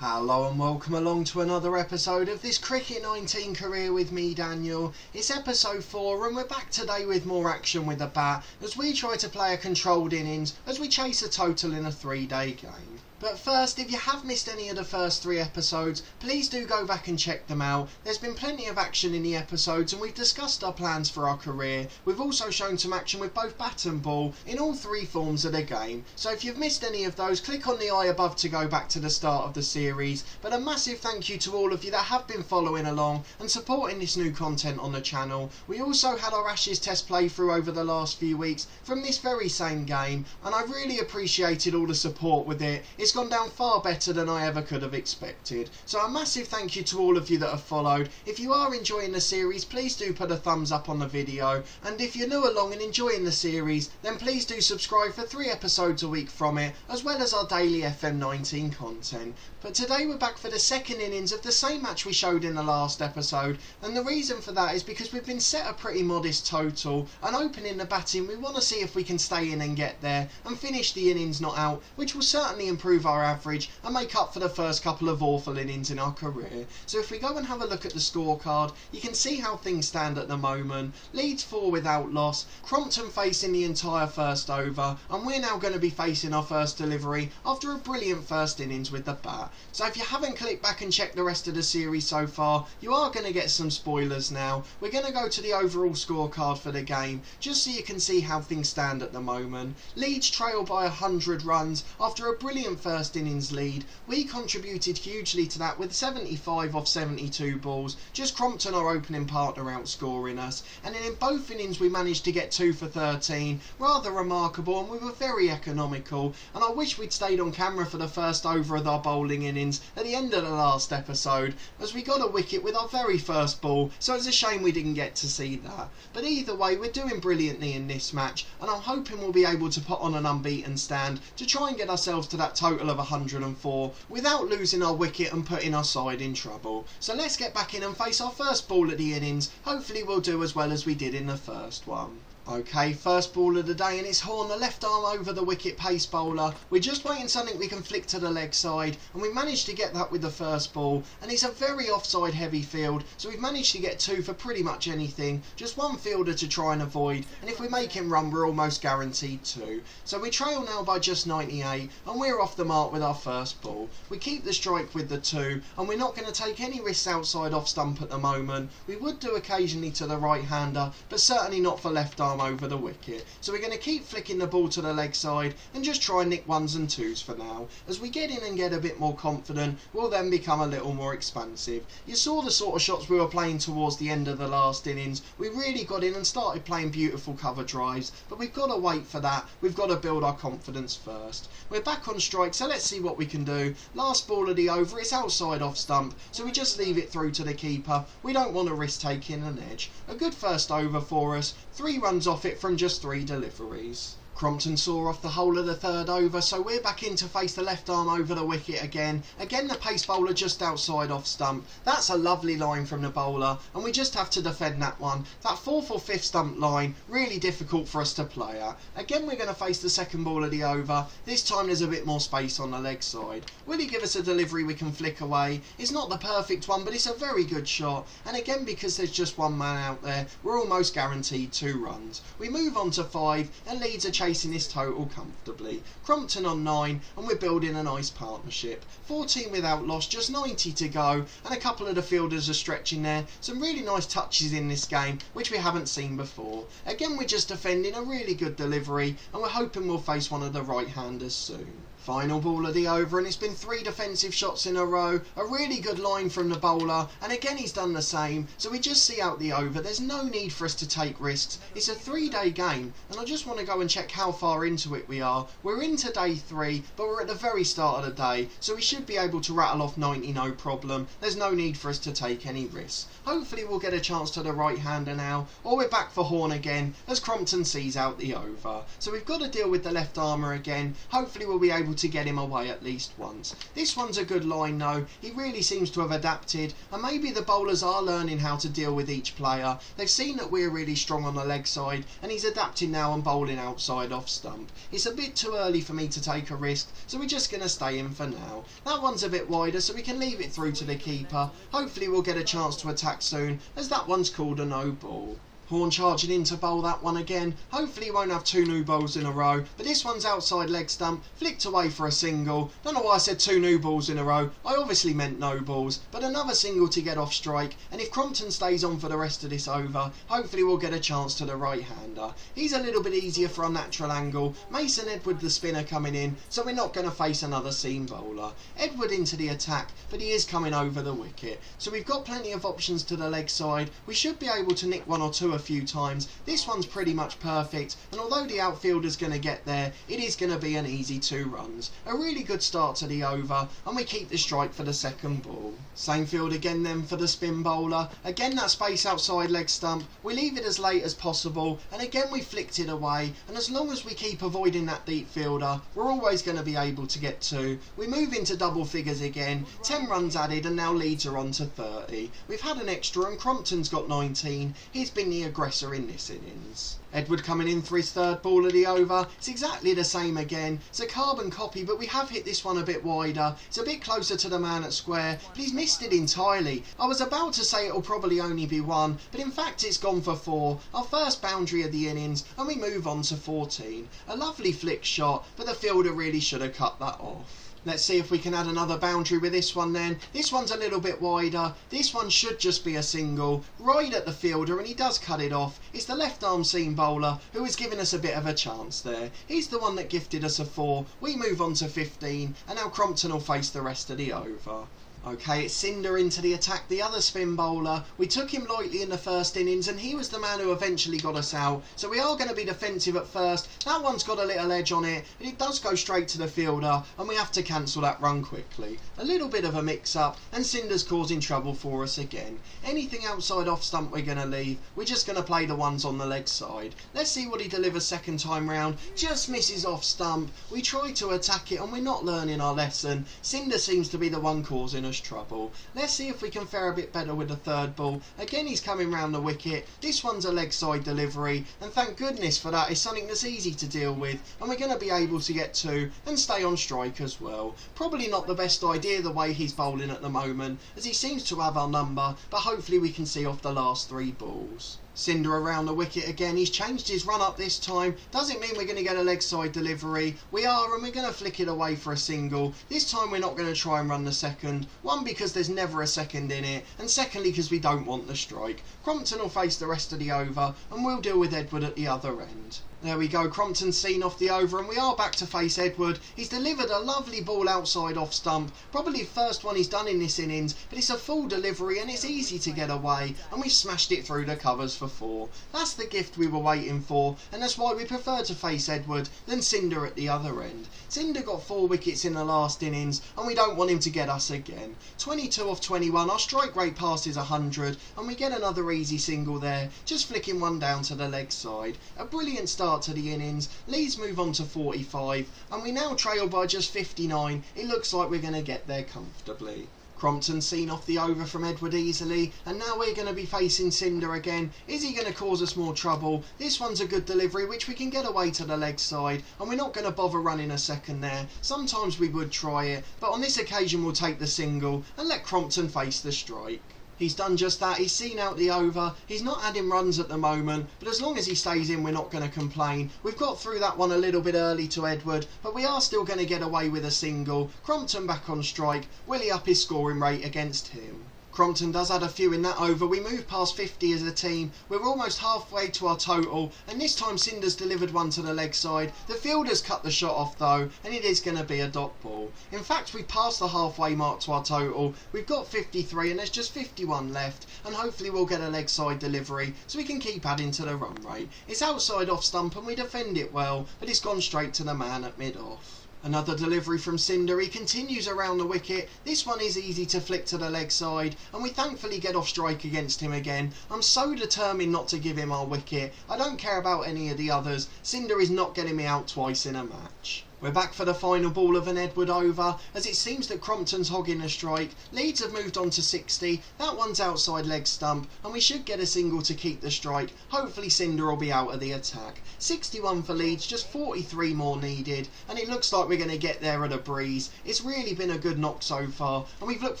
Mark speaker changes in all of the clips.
Speaker 1: Hello and welcome along to another episode of this Cricket 19 career with me, Daniel. It's episode 4 and we're back today with more action with a bat as we try to play a controlled innings as we chase a total in a 3-day game. But first, if you have missed any of the first 3 episodes, please do go back and check them out. There's been plenty of action in the episodes and we've discussed our plans for our career. We've also shown some action with both bat and ball in all 3 forms of the game. So if you've missed any of those, click on the eye above to go back to the start of the series. But a massive thank you to all of you that have been following along and supporting this new content on the channel. We also had our Ashes test playthrough over the last few weeks from this very same game and I really appreciated all the support with it. It's gone down far better than I ever could have expected. So a massive thank you to all of you that have followed. If you are enjoying the series, please do put a thumbs up on the video. And if you're new along and enjoying the series, then please do subscribe for 3 episodes a week from it, as well as our daily FM19 content. But today we're back for the second innings of the same match we showed in the last episode, and the reason for that is because we've been set a pretty modest total, and opening the batting we want to see if we can stay in and get there and finish the innings not out, which will certainly improve our average and make up for the first couple of awful innings in our career. So if we go and have a look at the scorecard, you can see how things stand at the moment. Leeds 4 without loss, Crompton facing the entire first over, and we're now going to be facing our first delivery after a brilliant first innings with the bat. So if you haven't clicked back and checked the rest of the series so far, you are going to get some spoilers now. We're going to go to the overall scorecard for the game, just so you can see how things stand at the moment. Leeds trail by 100 runs after a brilliant first innings lead. We contributed hugely to that with 75 off 72 balls, just Crompton, our opening partner, outscoring us. And then in both innings we managed to get 2 for 13, rather remarkable, and we were very economical. And I wish we'd stayed on camera for the first over of our bowling innings at the end of the last episode, as we got a wicket with our very first ball, so it's a shame we didn't get to see that. But either way, we're doing brilliantly in this match, and I'm hoping we'll be able to put on an unbeaten stand to try and get ourselves to that total of 104 without losing our wicket and putting our side in trouble. So let's get back in and face our first ball of the innings. Hopefully we'll do as well as we did in the first one. Okay, first ball of the day, and it's Horn, the left arm over the wicket pace bowler. We're just waiting something we can flick to the leg side, and we managed to get that with the first ball. And it's a very offside heavy field, so we've managed to get 2 for pretty much anything. Just one fielder to try and avoid, and if we make him run, we're almost guaranteed 2. So we trail now by just 98, and we're off the mark with our first ball. We keep the strike with the 2, and we're not going to take any risks outside off stump at the moment. We would do occasionally to the right-hander, but certainly not for left arm over the wicket. So we're going to keep flicking the ball to the leg side and just try and nick 1s and 2s for now. As we get in and get a bit more confident, we'll then become a little more expansive. You saw the sort of shots we were playing towards the end of the last innings. We really got in and started playing beautiful cover drives, but we've got to wait for that. We've got to build our confidence first. We're back on strike, so let's see what we can do. Last ball of the over, it's outside off stump, so we just leave it through to the keeper. We don't want to risk taking an edge. A good first over for us, 3 runs off it from just 3 deliveries. Crompton saw off the whole of the third over, so we're back in to face the left arm over the wicket again. Again the pace bowler just outside off stump. That's a lovely line from the bowler, and we just have to defend that one. That 4th or 5th stump line, really difficult for us to play at. Again we're going to face the second ball of the over. This time there's a bit more space on the leg side. Will he give us a delivery we can flick away? It's not the perfect one, but it's a very good shot. And again, because there's just one man out there, we're almost guaranteed 2 runs. We move on to 5, and Leeds are chasing this total comfortably. Crompton on 9, and we're building a nice partnership. 14 without loss, just 90 to go, and a couple of the fielders are stretching there. Some really nice touches in this game, which we haven't seen before. Again, we're just defending a really good delivery, and we're hoping we'll face one of the right-handers soon. Final ball of the over, and it's been 3 defensive shots in a row. A really good line from the bowler, and again he's done the same. So we just see out the over. There's no need for us to take risks. It's a 3-day game, and I just want to go and check how far into it we are. We're into day 3, but we're at the very start of the day, so we should be able to rattle off 90 no problem. There's no need for us to take any risks. Hopefully we'll get a chance to the right-hander now, or we're back for Horn again as Crompton sees out the over. So we've got to deal with the left armour again. Hopefully we'll be able to get him away at least once. This one's a good line though. He really seems to have adapted, and maybe the bowlers are learning how to deal with each player. They've seen that we're really strong on the leg side, and he's adapting now and bowling outside off stump. It's a bit too early for me to take a risk, so we're just going to stay in for now. That one's a bit wider, so we can leave it through to the keeper. Hopefully we'll get a chance to attack soon, as that one's called a no ball. Horn charging in to bowl that one again. Hopefully he won't have two new balls in a row, but this one's outside leg stump, flicked away for a single. Don't know why I said two new balls in a row. I obviously meant no balls, but another single to get off strike, and if Crompton stays on for the rest of this over, hopefully we'll get a chance to the right-hander. He's a little bit easier for a natural angle. Mason Edward the spinner coming in, so we're not going to face another seam bowler. Edward into the attack, but he is coming over the wicket, so we've got plenty of options to the leg side. We should be able to nick one or two a few times. This one's pretty much perfect, and although the outfielder's going to get there, it is going to be an easy 2 runs. A really good start to the over, and we keep the strike for the second ball. Same field again then for the spin bowler. Again that space outside leg stump. We leave it as late as possible, and again we flicked it away, and as long as we keep avoiding that deep fielder, we're always going to be able to get 2. We move into double figures again, 10 runs added, and now Leeds are on to 30. We've had an extra, and Crompton's got 19. He's been the aggressor in this innings. Edward coming in for his third ball of the over. It's exactly the same again. It's a carbon copy, but we have hit this one a bit wider. It's a bit closer to the man at square, but he's missed it entirely. I was about to say it'll probably only be 1, but in fact it's gone for 4. Our first boundary of the innings, and we move on to 14. A lovely flick shot, but the fielder really should have cut that off. Let's see if we can add another boundary with this one then. This one's a little bit wider. This one should just be a single. Right at the fielder, and he does cut it off. It's the left arm seam bowler who is giving us a bit of a chance there. He's the one that gifted us a 4. We move on to 15, and now Crompton will face the rest of the over. Okay, it's Cinder into the attack, the other spin bowler. We took him lightly in the first innings, and he was the man who eventually got us out. So we are going to be defensive at first. That one's got a little edge on it, and it does go straight to the fielder, and we have to cancel that run quickly. A little bit of a mix-up, and Cinder's causing trouble for us again. Anything outside off stump we're going to leave. We're just going to play the ones on the leg side. Let's see what he delivers second time round. Just misses off stump. We try to attack it, and we're not learning our lesson. Cinder seems to be the one causing us trouble. Let's see if we can fare a bit better with the third ball. Again he's coming round the wicket. This one's a leg side delivery, and thank goodness for that. It's something that's easy to deal with, and we're going to be able to get 2 and stay on strike as well. Probably not the best idea the way he's bowling at the moment, as he seems to have our number, but hopefully we can see off the last 3 balls. Cinder around the wicket again. He's changed his run up this time. Does it mean we're going to get a leg side delivery? We are, and we're going to flick it away for a single. This time we're not going to try and run the second. 1, because there's never a second in it, and secondly because we don't want the strike. Crompton will face the rest of the over, and we'll deal with Edward at the other end. There we go, Crompton's seen off the over, and we are back to face Edward. He's delivered a lovely ball outside off stump. Probably the first one he's done in this innings, but it's a full delivery and it's easy to get away, and we've smashed it through the covers for 4. That's the gift we were waiting for, and that's why we prefer to face Edward than Cinder at the other end. Cinder got 4 wickets in the last innings, and we don't want him to get us again. 22 off 21, our strike rate passes 100, and we get another easy single there, just flicking one down to the leg side. A brilliant start to the innings. Leeds move on to 45, and we now trail by just 59. It looks like we're going to get there comfortably. Crompton seen off the over from Edward easily, and now we're going to be facing Cinder again. Is he going to cause us more trouble? This one's a good delivery which we can get away to the leg side, and we're not going to bother running a second there. Sometimes we would try it, but on this occasion we'll take the single and let Crompton face the strike. He's done just that. He's seen out the over. He's not adding runs at the moment, but as long as he stays in, we're not going to complain. We've got through that one a little bit early to Edward, but we are still going to get away with a single. Crompton back on strike. Will he up his scoring rate against him? Crompton does add a few in that over. We move past 50 as a team. We're almost halfway to our total, and this time Cinder's delivered one to the leg side. The fielder's cut the shot off though, and it is going to be a dot ball. In fact, we passed the halfway mark to our total. We've got 53 and there's just 51 left, and hopefully we'll get a leg side delivery so we can keep adding to the run rate. It's outside off stump and we defend it well, but it's gone straight to the man at mid-off. Another delivery from Cinder. He continues around the wicket. This one is easy to flick to the leg side, and we thankfully get off strike against him again. I'm so determined not to give him our wicket. I don't care about any of the others. Cinder is not getting me out twice in a match. We're back for the final ball of an Edward over, as it seems that Crompton's hogging a strike. Leeds have moved on to 60, that one's outside leg stump, and we should get a single to keep the strike. Hopefully Cinder will be out of the attack. 61 for Leeds, just 43 more needed, and it looks like we're going to get there at a breeze. It's really been a good knock so far, and we've looked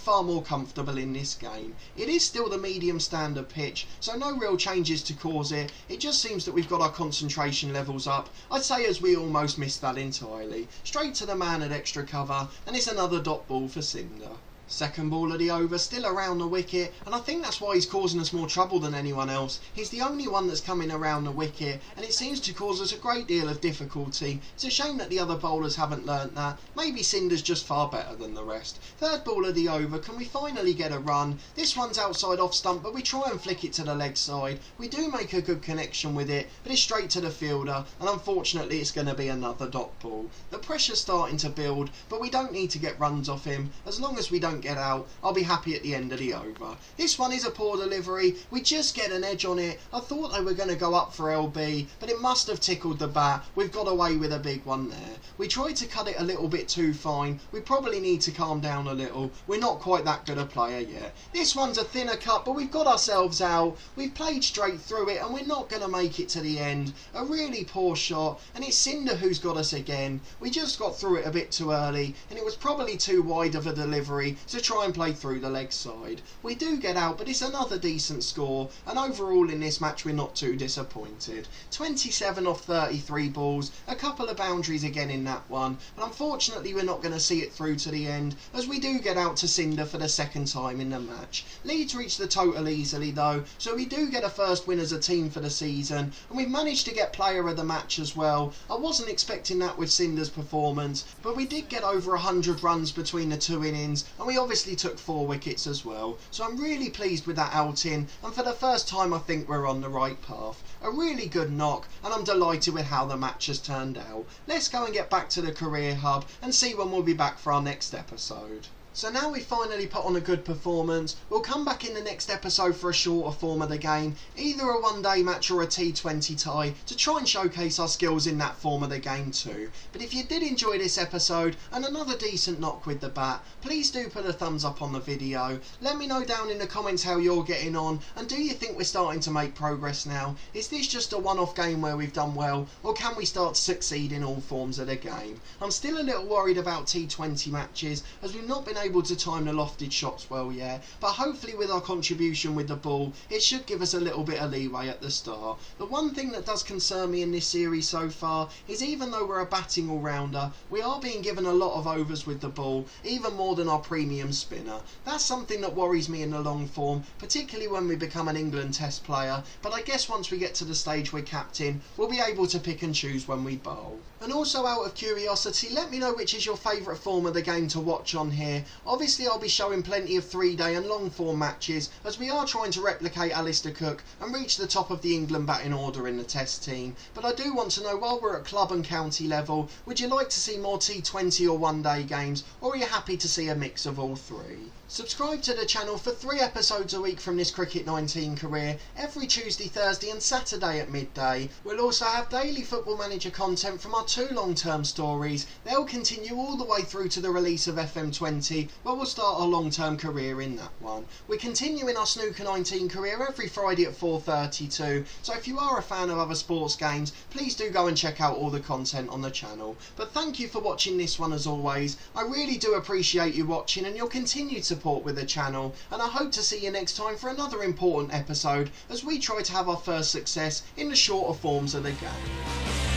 Speaker 1: far more comfortable in this game. It is still the medium standard pitch, so no real changes to cause it. It just seems that we've got our concentration levels up. I'd say as we almost missed that entirely. Straight to the man at extra cover, and it's another dot ball for Cinder. Second ball of the over, still around the wicket, and I think that's why he's causing us more trouble than anyone else. He's the only one that's coming around the wicket, and it seems to cause us a great deal of difficulty. It's a shame that the other bowlers haven't learnt that. Maybe Cinder's just far better than the rest. Third ball of the over, can we finally get a run? This one's outside off stump, but we try and flick it to the leg side. We do make a good connection with it, but it's straight to the fielder, and unfortunately it's going to be another dot ball. The pressure's starting to build, but we don't need to get runs off him. As long as we don't get out, I'll be happy at the end of the over. This one is a poor delivery. We just get an edge on it. I thought they were going to go up for LB, but it must have tickled the bat. We've got away with a big one there. We tried to cut it a little bit too fine. We probably need to calm down a little. We're not quite that good a player yet. This one's a thinner cut, but we've got ourselves out. We've played straight through it, and we're not going to make it to the end. A really poor shot, and it's Cinder who's got us again. We just got through it a bit too early, and it was probably too wide of a delivery to try and play through the leg side. We do get out, but it's another decent score, and overall in this match we're not too disappointed. 27 off 33 balls, a couple of boundaries again in that one, and unfortunately we're not going to see it through to the end, as we do get out to Cinder for the second time in the match. Leeds reach the total easily though, so we do get a first win as a team for the season, and we've managed to get player of the match as well. I wasn't expecting that with Cinder's performance, but we did get over 100 runs between the two innings, and we obviously took 4 wickets as well, so I'm really pleased with that outing, and for the first time I think we're on the right path. A really good knock, and I'm delighted with how the match has turned out. Let's go and get back to the career hub and see when we'll be back for our next episode. So now we finally put on a good performance, we'll come back in the next episode for a shorter form of the game, either a one-day match or a T20 tie, to try and showcase our skills in that form of the game too. But if you did enjoy this episode and another decent knock with the bat, please do put a thumbs up on the video. Let me know down in the comments how you're getting on, and do you think we're starting to make progress now? Is this just a one-off game where we've done well, or can we start to succeed in all forms of the game? I'm still a little worried about T20 matches, as we've not been able to time the lofted shots well yet, but hopefully with our contribution with the ball it should give us a little bit of leeway at the start. The one thing that does concern me in this series so far is, even though we're a batting all-rounder, we are being given a lot of overs with the ball, even more than our premium spinner. That's something that worries me in the long form, particularly when we become an England test player, but I guess once we get to the stage we're captain, we'll be able to pick and choose when we bowl. And also, out of curiosity, let me know which is your favourite form of the game to watch on here. Obviously I'll be showing plenty of 3-day and long form matches, as we are trying to replicate Alistair Cook and reach the top of the England batting order in the test team. But I do want to know, while we're at club and county level, would you like to see more T20 or one-day games, or are you happy to see a mix of all three? Subscribe to the channel for 3 episodes a week from this Cricket 19 career, every Tuesday, Thursday and Saturday at midday. We'll also have daily Football Manager content from our 2 long-term stories. They'll continue all the way through to the release of FM20, where we'll start our long-term career in that one. We're continuing our Snooker 19 career every Friday at 4:32, so if you are a fan of other sports games, please do go and check out all the content on the channel. But thank you for watching this one as always. I really do appreciate you watching and your continued support with the channel, and I hope to see you next time for another important episode as we try to have our first success in the shorter forms of the game.